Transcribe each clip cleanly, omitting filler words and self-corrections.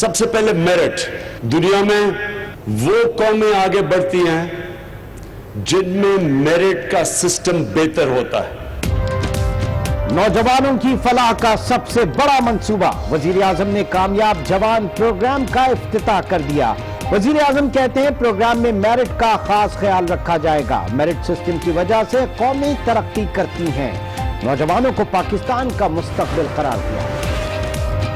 سب سے پہلے میرٹ. دنیا میں وہ قومیں آگے بڑھتی ہیں جن میں میرٹ کا سسٹم بہتر ہوتا ہے. نوجوانوں کی فلاح کا سب سے بڑا منصوبہ. وزیر اعظم نے کامیاب جوان پروگرام کا افتتاح کر دیا. وزیر اعظم کہتے ہیں پروگرام میں میرٹ کا خاص خیال رکھا جائے گا. میرٹ سسٹم کی وجہ سے قومیں ترقی کرتی ہیں. نوجوانوں کو پاکستان کا مستقبل قرار دیا.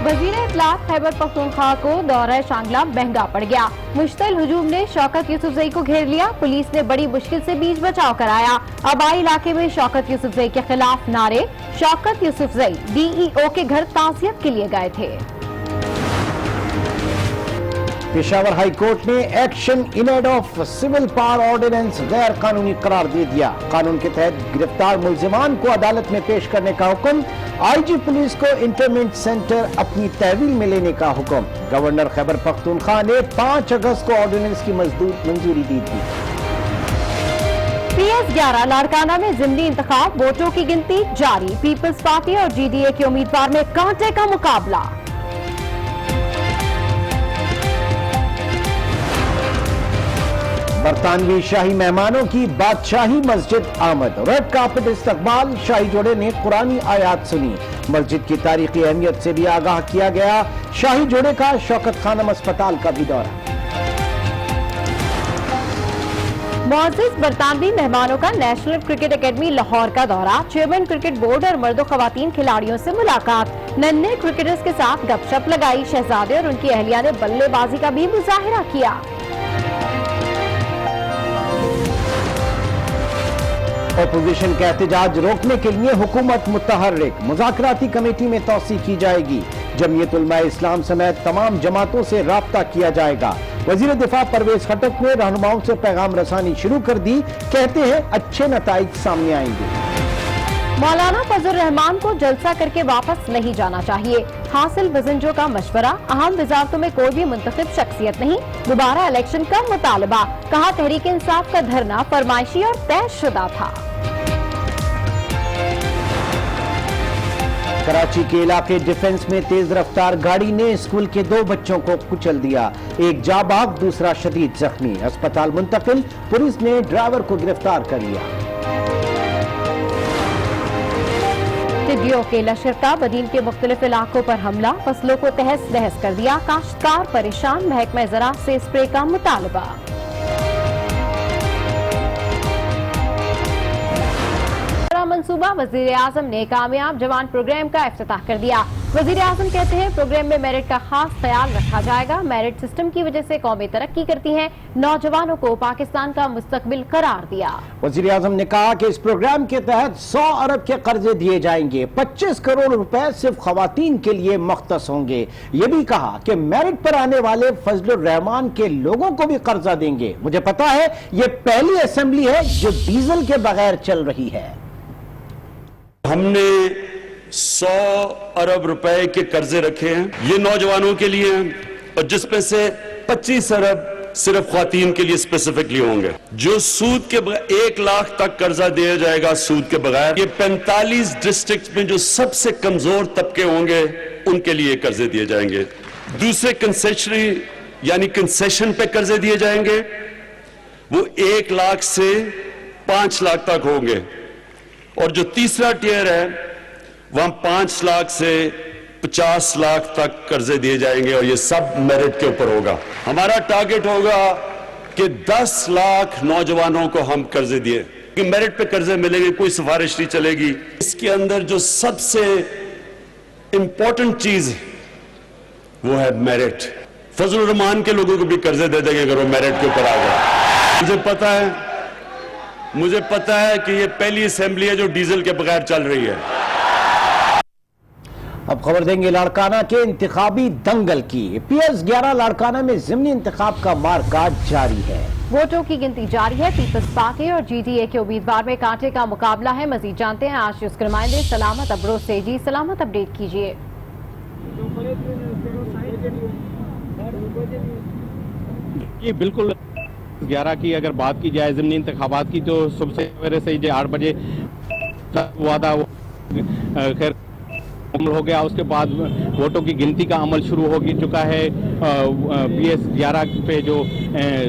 وزیر اطلاعات خیبر پختونخوا کو دورہ شانگلہ مہنگا پڑ گیا. مشتعل ہجوم نے شوکت یوسفزئی کو گھیر لیا. پولیس نے بڑی مشکل سے بیچ بچاؤ کرایا. آبائی علاقے میں شوکت یوسفزئی کے خلاف نعرے. شوکت یوسفزئی ڈی ای او کے گھر تعزیت کے لیے گئے تھے. پشاور ہائی کورٹ نے action in aid of civil power ordinance غیر قانونی قرار دے دیا. قانون کے تحت گرفتار ملزمان کو عدالت میں پیش کرنے کا حکم. آئی جی پولیس کو انٹرمنٹ سینٹر اپنی تحویل میں لینے کا حکم. گورنر خیبر پختونخوا نے 5 اگست کو آرڈیننس کی منظوری دی تھی. PS11 لاڑکانہ میں ضمنی انتخاب. ووٹوں کی گنتی جاری. پیپلز پارٹی اور جی ڈی اے کے امیدوار میں کانٹے کا مقابلہ. برطانوی شاہی مہمانوں کی بادشاہی مسجد آمد. ریڈ کارپٹ استقبال. شاہی جوڑے نے قرآنی آیات سنی. مسجد کی تاریخی اہمیت سے بھی آگاہ کیا گیا. شاہی جوڑے کا شوکت خانم اسپتال کا بھی دورہ. معزز برطانوی مہمانوں کا نیشنل کرکٹ اکیڈمی لاہور کا دورہ. چیئرمین کرکٹ بورڈ اور مرد و خواتین کھلاڑیوں سے ملاقات. ننھے کرکٹرز کے ساتھ گپ شپ لگائی. شہزادے اور ان کی اہلیہ نے بلے بازی کا بھی مظاہرہ کیا. اپوزیشن کا احتجاج روکنے کے لیے حکومت متحرک. مذاکراتی کمیٹی میں توسیع کی جائے گی. جمعیت علماء اسلام سمیت تمام جماعتوں سے رابطہ کیا جائے گا. وزیر دفاع پرویز خٹک نے رہنماؤں سے پیغام رسانی شروع کر دی. کہتے ہیں اچھے نتائج سامنے آئیں گے. مولانا فضل الرحمان کو جلسہ کر کے واپس نہیں جانا چاہیے. حاصل وزنجو کا مشورہ. اہم وزارتوں میں کوئی بھی منتخب شخصیت نہیں. دوبارہ الیکشن کا مطالبہ. کہا تحریک انصاف کا دھرنا فرمائشی اور طے شدہ تھا. کراچی کے علاقے ڈیفنس میں تیز رفتار گاڑی نے اسکول کے 2 بچوں کو کچل دیا. ایک جاں بحق دوسرا شدید زخمی. اسپتال منتقل. پولیس نے ڈرائیور کو گرفتار کر لیا. ٹڈیوں کے لشکر کا بدین کے مختلف علاقوں پر حملہ. فصلوں کو تہس نہس کر دیا. کاشتکار پریشان. محکمہ زراعت سے اسپرے کا مطالبہ. منصوبہ. وزیر اعظم نے کامیاب جوان پروگرام کا افتتاح کر دیا. وزیر اعظم کہتے ہیں پروگرام میں میرٹ کا خاص خیال رکھا جائے گا. میرٹ سسٹم کی وجہ سے قومیں ترقی کرتی ہیں. نوجوانوں کو پاکستان کا مستقبل قرار دیا. وزیر اعظم نے کہا کہ اس پروگرام کے تحت 100 ارب کے قرضے دیے جائیں گے. 25 کروڑ روپے صرف خواتین کے لیے مختص ہوں گے. یہ بھی کہا کہ میرٹ پر آنے والے فضل الرحمان کے لوگوں کو بھی قرضہ دیں گے. مجھے پتا ہے یہ پہلی اسمبلی ہے جو ڈیزل کے بغیر چل رہی ہے. ہم نے 100 ارب روپے کے قرضے رکھے ہیں. یہ نوجوانوں کے لیے ہیں اور جس میں سے 25 ارب صرف خواتین کے لیے اسپیسیفکلی ہوں گے. جو سود کے بغیر 1 لاکھ تک قرضہ دیا جائے گا سود کے بغیر. یہ 45 ڈسٹرکٹ میں جو سب سے کمزور طبقے ہوں گے ان کے لیے قرضے دیے جائیں گے. دوسرے کنسیشنری یعنی کنسیشن پہ قرضے دیے جائیں گے. وہ 1 لاکھ سے 5 لاکھ تک ہوں گے. اور جو تیسرا ٹیئر ہے وہاں 5 لاکھ سے 50 لاکھ تک قرضے دیے جائیں گے اور یہ سب میرٹ کے اوپر ہوگا. ہمارا ٹارگٹ ہوگا کہ 10 لاکھ نوجوانوں کو ہم قرضے دیے. کہ میرٹ پہ قرضے ملیں گے, کوئی سفارش نہیں چلے گی. اس کے اندر جو سب سے امپورٹنٹ چیز وہ ہے میرٹ. فضل الرحمان کے لوگوں کو بھی قرضے دے دیں گے اگر وہ میرٹ کے اوپر آ گئے. مجھے پتا ہے کہ یہ پہلی اسمبلی ہے جو ڈیزل کے بغیر چل رہی ہے. اب خبر دیں گے لاڑکانہ کے انتخابی دنگل کی. PS11 لاڑکانہ میں ضمنی انتخاب کا معرکہ جاری ہے. ووٹوں کی گنتی جاری ہے. پیپلز پارٹی اور جی ڈی اے کے امیدوار میں کانٹے کا مقابلہ ہے. مزید جانتے ہیں آج اس کے نمائندے سلامت ابروز سے. جی سلامت, اپڈیٹ کیجیے. یہ بالکل 11 کی اگر بات کی جائے ضمنی انتخابات کی تو صبح سے سویرے سے 8 بجے ہوا تھا. خیر عمل ہو گیا. اس کے بعد ووٹوں کی گنتی کا عمل شروع ہو چکا ہے. PS 11 पे जो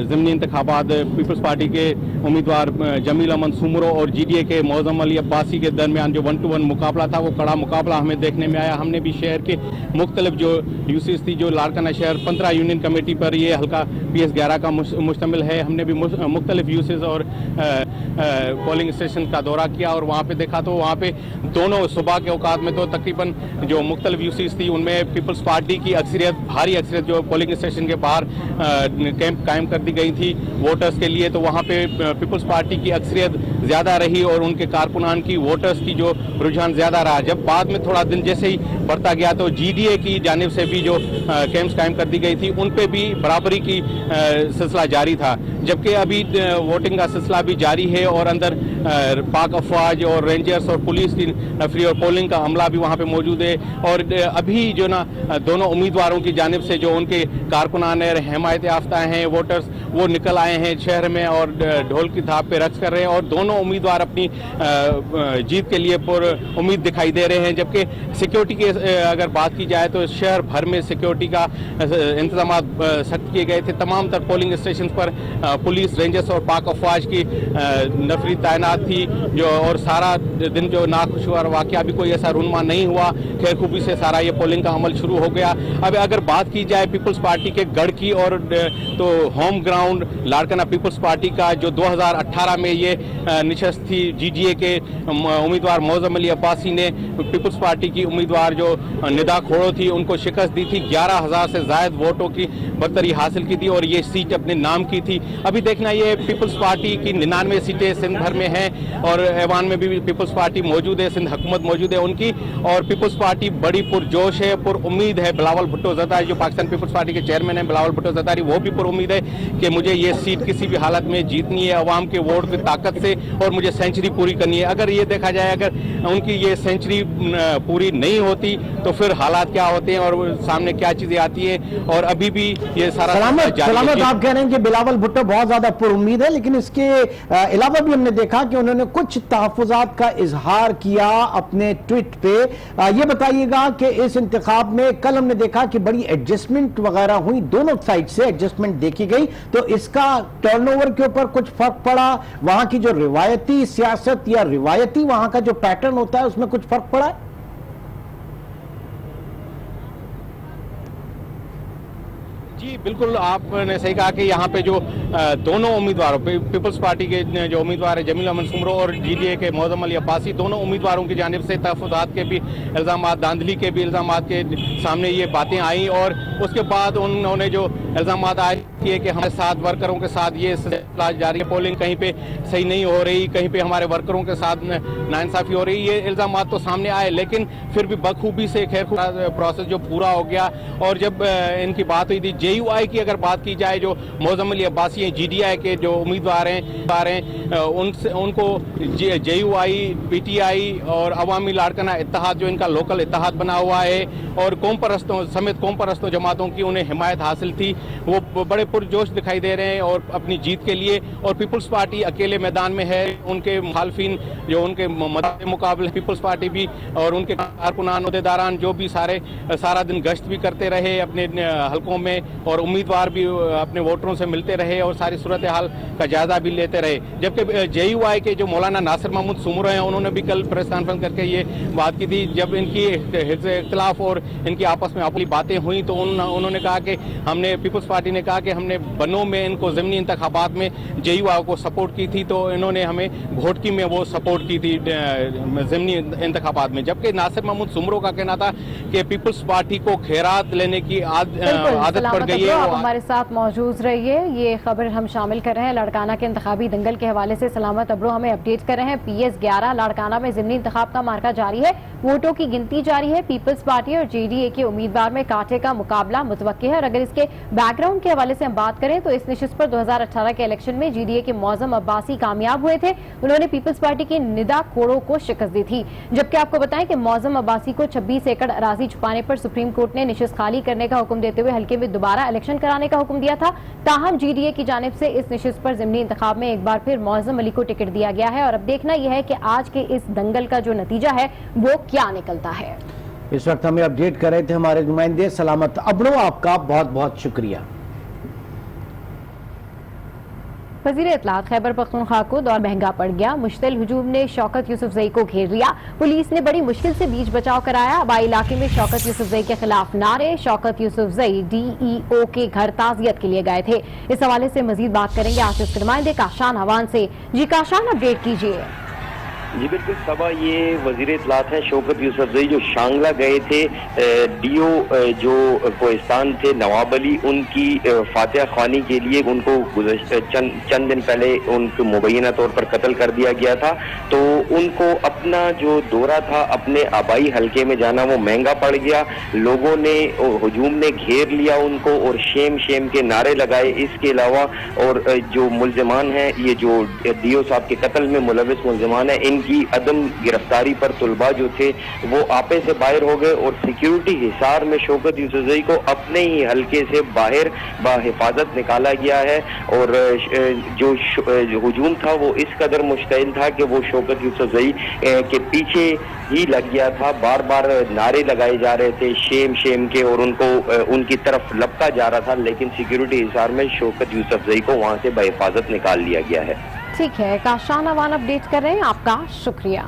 ज़िमनी इंतखाबात पीपल्स पार्टी के उम्मीदवार जमील अमन सुमरो और GDA के मौज़म अली अब्बासी के दरमियान जो 1-to-1 मुकाबला था, वो कड़ा मुकाबला हमें देखने में आया। हमने भी शहर के मुख्तलिफ जो यूसीज थी, जो लाड़काना शहर 15 यूनियन कमेटी पर ये हल्का PS 11 का मुश्तमिल है, हमने भी मुख्तलिफ यूसीज और पोलिंग स्टेशन का दौरा किया और वहाँ पे देखा तो वहाँ पे दोनों सुबह के औकात में तो तकरीबन जो मुख्तलिफ यूसीज थी उनमें पीपल्स पार्टी की अक्सरियत, भारी अक्सरियत जो पोलिंग स्टेशन के बाहर कैंप कायम कर दी गई थी वोटर्स के लिए, तो वहाँ पे पीपल्स पार्टी की अक्सरियत ज़्यादा रही और उनके कारकुनान की, वोटर्स की जो रुझान ज़्यादा रहा। जब बाद में थोड़ा दिन जैसे ही बढ़ता गया तो GDA की जानिब से भी जो कैंप्स कायम कर दी गई थी उन पे भी बराबरी की सिलसिला जारी था, जबकि अभी वोटिंग का सिलसिला भी जारी है और अंदर पाक अफवाज और रेंजर्स और पुलिस की नफरी और पोलिंग का अमला भी वहाँ पे मौजूद है। और अभी जो ना दोनों उम्मीदवारों की जानिब से जो उनके कारकुनान हिमायत याफ्ता हैं, वोटर्स, वो निकल आए हैं शहर में और ढोल की थाप पे रक्स कर रहे हैं और दोनों उम्मीदवार अपनी जीत के लिए पुर उम्मीद दिखाई दे रहे हैं। जबकि सिक्योरिटी की अगर बात की जाए तो शहर भर में सिक्योरिटी का इंतजाम सख्त किए गए थे। तमाम तर पोलिंग स्टेशन पर पुलिस, रेंजर्स और पाक अफवाज की नफरी तैनात थी जो, और सारा दिन जो नाखुशगवार वाकया भी कोई ऐसा रुनमा नहीं हुआ, खैर खूबी से सारा ये पोलिंग का अमल शुरू हो गया। अब अगर बात की जाए पीपल्स पार्टी के गढ़ की और तो होम ग्राउंड लाड़काना पीपल्स पार्टी का जो 2018 में ये निशस्त थी, GDA के उम्मीदवार मौज़म अली अब्बासी ने पीपल्स पार्टी की उम्मीदवार जो निदा खोड़ो थी उनको शिकस्त दी थी, 11,000 से ज़ायद वोटों की बरतरी हासिल की थी और ये सीट अपने नाम की थी। अभी देखना ये पीपल्स पार्टी की 99 सीटें सिंध भर में हैं और ऐवान में भी पीपल्स पार्टी मौजूद है, सिंध हुकूमत मौजूद है उनकी, और पीपल्स पार्टी बड़ी पुरजोश है, पुर उम्मीद है। बिलावल भुट्टो ज़रदारी जो पाकिस्तान पीपल्स पार्टी के चेयरमैन हैं बिलावल भुट्टो ज़रदारी, वो भी पुर उम्मीद है कि मुझे ये सीट किसी भी हालत में जीतनी है अवाम के वोट की ताकत से और मुझे सेंचुरी पूरी करनी है। अगर ये देखा जाए अगर उनकी ये सेंचुरी पूरी नहीं होती तो फिर हालात क्या होते हैं और सामने क्या चीज़ें आती है। और अभी भी ये सारा सलामत आप कह रहे हैं कि बिलावल भुट्टो बहुत ज्यादा पुर उम्मीद है, लेकिन इसके अलावा भी हमने देखा कि उन्होंने कुछ तहफ़्फ़ुज़ात का इजहार किया अपने ट्वीट पे। ये बताइएगा कि इस इंतखाब में कल हमने देखा कि बड़ी एडजस्टमेंट वगैरह हुई, दोनों साइड से एडजस्टमेंट देखी गई, तो इसका टर्नओवर के ऊपर कुछ फर्क पड़ा? वहां की जो रिवायती सियासत या रिवायती वहां का जो पैटर्न होता है उसमें कुछ फर्क पड़ा है? जी बिल्कुल, आपने सही कहा कि यहाँ पे जो दोनों उम्मीदवारों पीपल्स पार्टी के जो उम्मीदवार है जमील अमन सुमरो और GDA के मौज़म अली अब्बासी, दोनों उम्मीदवारों की जानिब से तहफ़्फ़ुज़ात के भी इल्ज़ाम, धांधली के भी इल्ज़ाम के सामने ये बातें आई और उसके बाद उन्होंने जो इल्ज़ाम आए किए कि हमारे साथ वर्करों के साथ ये सिलसिला जारी है, पोलिंग कहीं पे सही नहीं हो रही, कहीं पे हमारे वर्करों के साथ नाइंसाफ़ी हो रही, ये इल्ज़ाम तो सामने आए, लेकिन फिर भी बखूबी से खैर प्रोसेस जो पूरा हो गया। और जब इनकी बात हुई थी JUI की अगर बात की जाए, जो मौज़म अली अब्बासी हैं GDI के जो उम्मीदवार हैं उनको JUI, PTI और अवामी लाड़काना इत्तेहाद जो इनका लोकल इत्तेहाद बना हुआ है और कौम परस्तों समेत कौम परस्तों जमातों की उन्हें हिमायत हासिल थी, वो बड़े पुरजोश दिखाई दे रहे हैं और अपनी जीत के लिए। और पीपल्स पार्टी अकेले मैदान में है, उनके मुखालफिन जो उनके मुकाबले पीपल्स पार्टी भी और उनके कारकुनान अहदेदारान जो भी सारा दिन गश्त भी करते रहे अपने हलकों में और उम्मीदवार भी अपने वोटरों से मिलते रहे और सारी सूरत हाल का जायजा भी लेते रहे। जबकि JUI के जो मौलाना नासिर महमूद सुमरो हैं उन्होंने भी कल प्रेस कॉन्फ्रेंस करके ये बात की थी, जब इनकी इख्तिलाफ और इनकी आपस में आपसी बातें हुई तो उन्होंने कहा कि हमने पीपल्स पार्टी ने कहा कि हमने बनों में इनको ज़मीनी इंतखाबात में JUI को सपोर्ट की थी तो इन्होंने हमें घोटकी में वो सपोर्ट की थी ज़मीनी इंतखाबात में। जबकि नासिर महमूद सुमरो का कहना था कि पीपल्स पार्टी को खैरात लेने की आदत पड़ गई है। आप हमारे साथ मौजूद रहिए, ये खबर हम शामिल कर रहे हैं। लाड़काना के इंतखाबी दंगल के हवाले से सलामत अब्रो हमें अपडेट कर रहे हैं। PS 11 लाड़काना में ज़मीनी इंतखाब का मार्का जारी है, वोटों की गिनती जारी है। पीपल्स पार्टी और JDA के उम्मीदवार में कांटे का मुकाबला मुतवक्की है। और अगर इसके बैकग्राउंड के हवाले से हम बात करें तो इस निशिस्त पर 2018 के इलेक्शन में GDA के मौज़म अब्बासी कामयाब हुए थे, उन्होंने पीपल्स पार्टी के निदा खोड़ो को शिकस्त दी थी। जबकि आपको बताएं कि मौज़म अब्बासी को 26 एकड़ अराजी छुपाने पर सुप्रीम कोर्ट ने निशिस्त खाली करने का हुक्म देते हुए हल्के में दोबारा इलेक्शन कराने का हुक्म दिया था। ताहम GDA की जानिब से इस निशिस्त पर ज़मीनी इंतखाब में एक बार फिर मौज़म अली को टिकट दिया गया है और अब देखना यह है कि आज के इस दंगल का जो नतीजा है वो क्या निकलता है। इस वक्त हमें अपडेट कर रहे थे हमारे नुमाइंदे सलामत अबनो, आपका बहुत बहुत शुक्रिया। वज़ीर इत्तलात खैबर पख्तूनख्वा को दौर महंगा पड़ गया। मुश्तिल हुजूम ने शौकत यूसुफजई को घेर लिया। पुलिस ने बड़ी मुश्किल से बीच बचाव कराया। आबाई इलाके में शौकत यूसुफजई के खिलाफ नारे। शौकत यूसुफजई DEO के घर ताज़ियत के लिए गए थे। इस हवाले से मजीद बात करेंगे आसिफ के नुमाइंदे काशान हवान से। जी काशान, अपडेट कीजिए। जी बिल्कुल सबा, ये वज़ीर इत्तलात हैं शौकत यूसुफजई जो शांगला गए थे। DO जो कोहिस्तान थे नवाब अली, उनकी फातिहा ख्वानी के लिए उनको चंद दिन पहले उनको मुबैना तौर पर कत्ल कर दिया गया था। तो उनको अपना जो दौरा था अपने आबाई हलके में जाना वो महंगा पड़ गया। लोगों ने, हुजूम ने घेर लिया उनको और शेम शेम के नारे लगाए। इसके अलावा और जो मुल्ज़िमान हैं, ये जो DO साहब के कत्ल में मुलविस मुल्ज़िमान हैं, इनकी अदम गिरफ्तारी पर तुलबा जो थे वो आपे से बाहर हो गए और सिक्योरिटी हिसार में शौकत यूसुफजई को अपने ही हलके से बाहर बाहिफाजत निकाला गया है। और जो हुजूम था वो इस कदर मुश्तइल था कि वो शौकत यूसुफजई के पीछे ही लग गया था। बार बार नारे लगाए जा रहे थे शेम शेम के और उनको उनकी तरफ लपका जा रहा था, लेकिन सिक्योरिटी हिसार में शौकत यूसुफजई को वहां से बाहिफाजत निकाल लिया गया है। ठीक है, काशान अवान अपडेट कर रहे हैं, आपका शुक्रिया।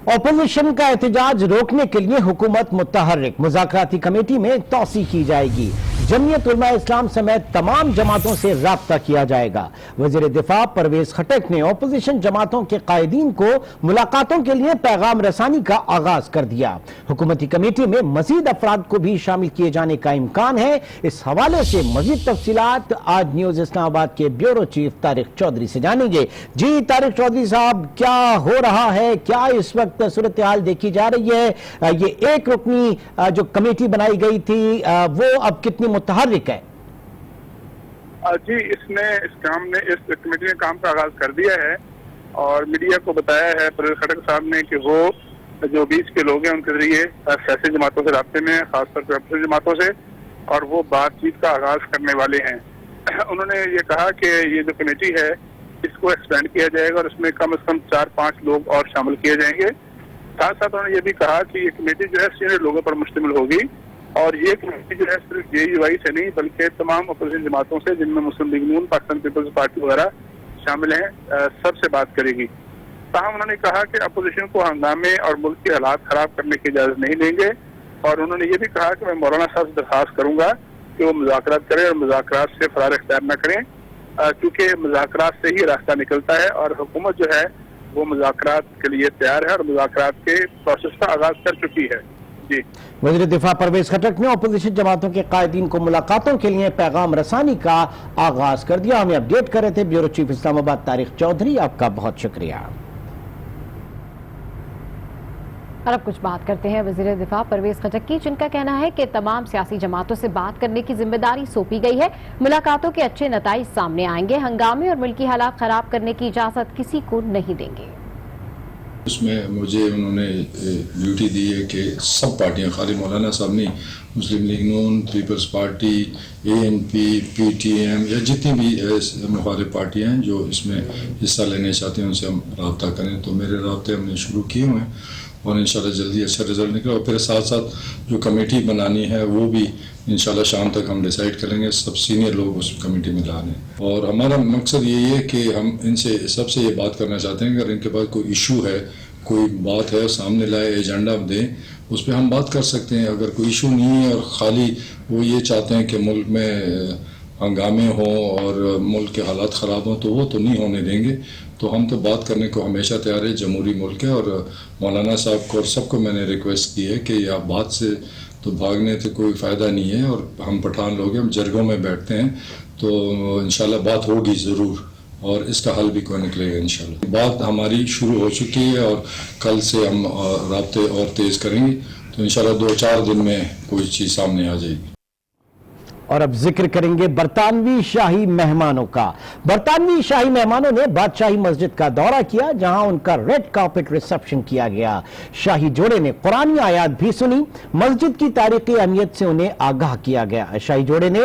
ऑपोजिशन का एहतजाज रोकने के लिए हुकूमत मुतहर्रिक, मुज़ाकराती कमेटी में तौसी की जाएगी। जमीयत उलमा इस्लाम समेत तमाम जमातों से राब्ता किया जाएगा। वज़ीर दिफा परवेज खटक ने ऑपोजिशन जमातों के कायदीन को मुलाकातों के लिए पैगाम रसानी का आगाज कर दिया। हुकूमती कमेटी में मजीद अफराद को भी शामिल किए जाने का इम्कान है। इस हवाले से मजीद तफसीलात आज न्यूज इस्लामाबाद के ब्यूरो चीफ तारिक चौधरी से जानेंगे। जी तारिक चौधरी साहब, क्या हो रहा है, क्या इस वक्त सूरत हाल देखी जा रही है? ये एक रुकनी जो कमेटी बनाई गई थी वो अब कितनी मुतहर्रिक है? जी, इस कमेटी ने काम का आगाज कर दिया है और मीडिया को बताया है परवेज खटक साहब ने कि वो जो बीच के लोग हैं उनके जरिए सियासी जमातों से राब्ते में, खासतौर पर अफसर जमातों से, और वो बातचीत का आगाज करने वाले हैं। उन्होंने ये कहा कि ये जो कमेटी है इसको एक्सपेंड किया जाएगा और इसमें कम से कम 4-5 लोग और शामिल किए जाएंगे। साथ साथ उन्होंने ये भी कहा कि ये कमेटी जो है सीनियर लोगों पर मुश्तमिल होगी और ये कमेटी जो है सिर्फ JUI से नहीं बल्कि तमाम अपोजिशन जमातों से, जिनमें मुस्लिम लीग नून, पाकिस्तान पीपल्स पार्टी वगैरह शामिल हैं, सबसे बात करेगी। ताहम उन्होंने कहा कि अपोजिशन को हंगामे और मुल्क के हालात खराब करने की इजाजत नहीं देंगे और उन्होंने ये भी कहा कि मैं मौलाना साहब से दरख्वास्त करूंगा कि वो मुज़ाकरात करें और मुज़ाकरात से फरार इख्तियार न करें, क्योंकि मुज़ाकरात से ही रास्ता निकलता है और हुकूमत जो है वो मुज़ाकरात के लिए तैयार है और मुज़ाकरात के प्रोसेस का आगाज कर चुकी है। जी, वज़ीर दिफा परवेज खटक ने अपोजिशन जमातों के कायदीन को मुलाकातों के लिए पैगाम रसानी का आगाज कर दिया। हमें अपडेट कर रहे थे ब्यूरो चीफ इस्लामाबाद तारिक चौधरी, आपका बहुत शुक्रिया। और अब कुछ बात करते हैं वज़ीर दिफा परवेज खटक की, जिनका कहना है कि तमाम सियासी जमातों से बात करने की जिम्मेदारी सौंपी गई है। मुलाकातों के अच्छे नताइज सामने आएंगे। हंगामे और मुल्की हालात खराब करने की इजाजत किसी को नहीं देंगे। उसमें मुझे उन्होंने ड्यूटी दी है कि सब पार्टियां, खाली मौलाना साहब नहीं, मुस्लिम लीग नून, पीपल्स पार्टी, ANP, PTM या जितनी भी मुखालिफ पार्टियां हैं जो इसमें हिस्सा लेने चाहती हैं उनसे हम रब्ता करें। तो मेरे रब्ते हमने शुरू किए हुए हैं और इंशाल्लाह जल्दी अच्छा रिजल्ट निकला। और फिर साथ साथ जो कमेटी बनानी है वो भी इंशाल्लाह शाम तक हम डिसाइड करेंगे। सब सीनियर लोग उस कमेटी में ला रहे हैं और हमारा मकसद यही है कि हम इनसे सबसे ये बात करना चाहते हैं कि अगर इनके पास कोई इशू है, कोई बात है, सामने लाए, एजेंडा दें, उस पर हम बात कर सकते हैं। अगर कोई इशू नहीं है और ख़ाली वो ये चाहते हैं कि मुल्क में हंगामे हों और मुल्क के हालात ख़राब हों, तो वो तो नहीं होने देंगे। तो हम तो बात करने को हमेशा तैयार है, जमहूरी मुल्क है। और मौलाना साहब को और सबको मैंने रिक्वेस्ट की है कि आप बात से तो भागने से कोई फ़ायदा नहीं है और हम पठान लोग हैं, हम जरगों में बैठते हैं, तो इंशाल्लाह बात होगी ज़रूर और इसका हल भी कोई निकलेगा इंशाल्लाह। बात हमारी शुरू हो चुकी है और कल से हम राब्ते और तेज़ करेंगे, तो इंशाल्लाह 2-4 दिन में कोई चीज़ सामने आ जाएगी। اور اب ذکر کریں گے برطانوی شاہی مہمانوں کا۔ برطانوی شاہی مہمانوں نے بادشاہی مسجد کا دورہ کیا جہاں ان کا ریڈ کارپٹ ریسپشن کیا گیا۔ شاہی جوڑے نے قرآنی آیات بھی سنی، مسجد کی تاریخی اہمیت سے انہیں آگاہ کیا گیا۔ شاہی جوڑے نے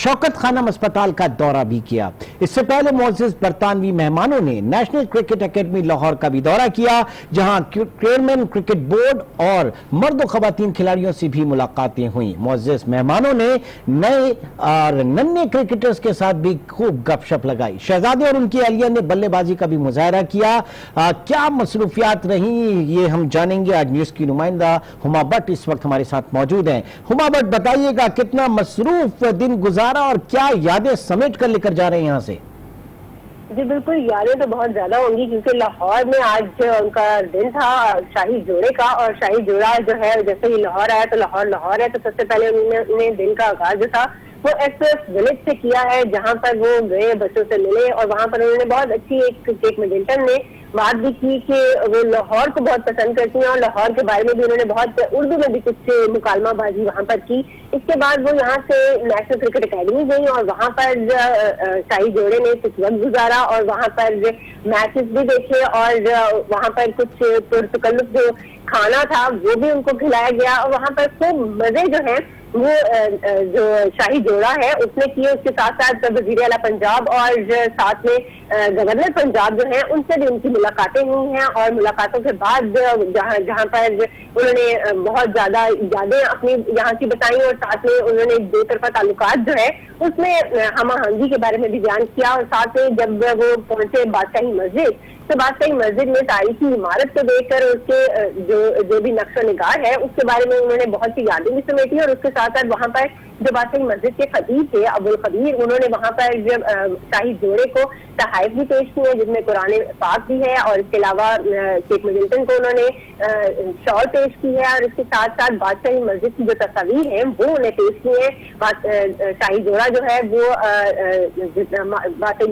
شوکت خانم اسپتال کا دورہ بھی کیا۔ اس سے پہلے معزز برطانوی مہمانوں نے نیشنل کرکٹ اکیڈمی لاہور کا بھی دورہ کیا جہاں چیئرمین کرکٹ بورڈ اور مرد و خواتین کھلاڑیوں سے بھی ملاقاتیں ہوئیں۔ معزز مہمانوں نے نئے اور ننے کرکٹرز کے ساتھ بھی خوب گپ شپ لگائی۔ شہزادے اور ان کی اہلیہ نے بلے بازی کا بھی مظاہرہ کیا۔ کیا مصروفیات رہیں یہ ہم جانیں گے۔ آج نیوز کی نمائندہ ہما بٹ اس وقت ہمارے ساتھ موجود ہیں۔ ہما بٹ بتائیے گا کتنا مصروف دن گزارا اور کیا یادیں سمیٹ کر لے کر جا رہے ہیں یہاں سے؟ جی بالکل، یادیں تو بہت زیادہ ہوں گی کیونکہ لاہور میں آج ان کا دن تھا شاہی جوڑے کا، اور شاہی جوڑا جو ہے جیسے ہی لاہور آیا تو لاہور ہے تو سب سے پہلے انہوں نے دن کا آغاز جو تھا وہ ایکسپریس ولیج سے کیا ہے جہاں پر وہ گئے، بچوں سے ملے اور وہاں پر انہوں نے بہت اچھی ایک کیٹ مڈلٹن نے بات بھی کی کہ وہ لاہور کو بہت پسند کرتی ہیں اور لاہور کے بارے میں بھی انہوں نے بہت اردو میں بھی کچھ مکالمہ بازی وہاں پر کی۔ اس کے بعد وہ یہاں سے نیشنل کرکٹ اکیڈمی گئی اور وہاں پر شاہی جوڑے نے کچھ وقت گزارا اور وہاں پر میچز بھی دیکھے اور وہاں پر کچھ پرتکلف جو کھانا تھا وہ بھی ان کو کھلایا گیا اور وہاں پر خوب مزے جو ہیں وہ جو شاہی جوڑا ہے اس نے کیے۔ اس کے ساتھ ساتھ وزیر اعلیٰ پنجاب اور ساتھ میں گورنر پنجاب جو ہیں ان سے بھی ان کی ملاقاتیں ہوئی ہیں اور ملاقاتوں کے بعد جہاں پر انہوں نے بہت زیادہ یادیں اپنی یہاں کی بتائیں اور ساتھ میں انہوں نے دو طرفہ تعلقات جو ہے اس میں ہم آہنگی کے بارے میں بھی بیان کیا اور ساتھ میں جب وہ پہنچے بادشاہی مسجد تو بادشاہی مسجد میں تاریخی عمارت کو دیکھ کر اس کے جو بھی نقش و نگار ہے اس کے بارے میں انہوں نے بہت سی یادیں بھی سمیٹی اور اس کے ساتھ ساتھ وہاں پر جو بادشاہی مسجد کے خطیب تھے ابو الخبیر انہوں نے وہاں پر جب شاہی جوڑے کو تحائف بھی پیش کیے جس میں قرآن پاک بھی ہے اور اس کے علاوہ کیٹ مڈلٹن کو انہوں نے شال پیش کی ہے اور اس کے ساتھ ساتھ بادشاہی مسجد کی جو تصاویر ہیں وہ انہیں پیش کی ہیں۔ شاہی جوڑا جو ہے وہ بادشاہی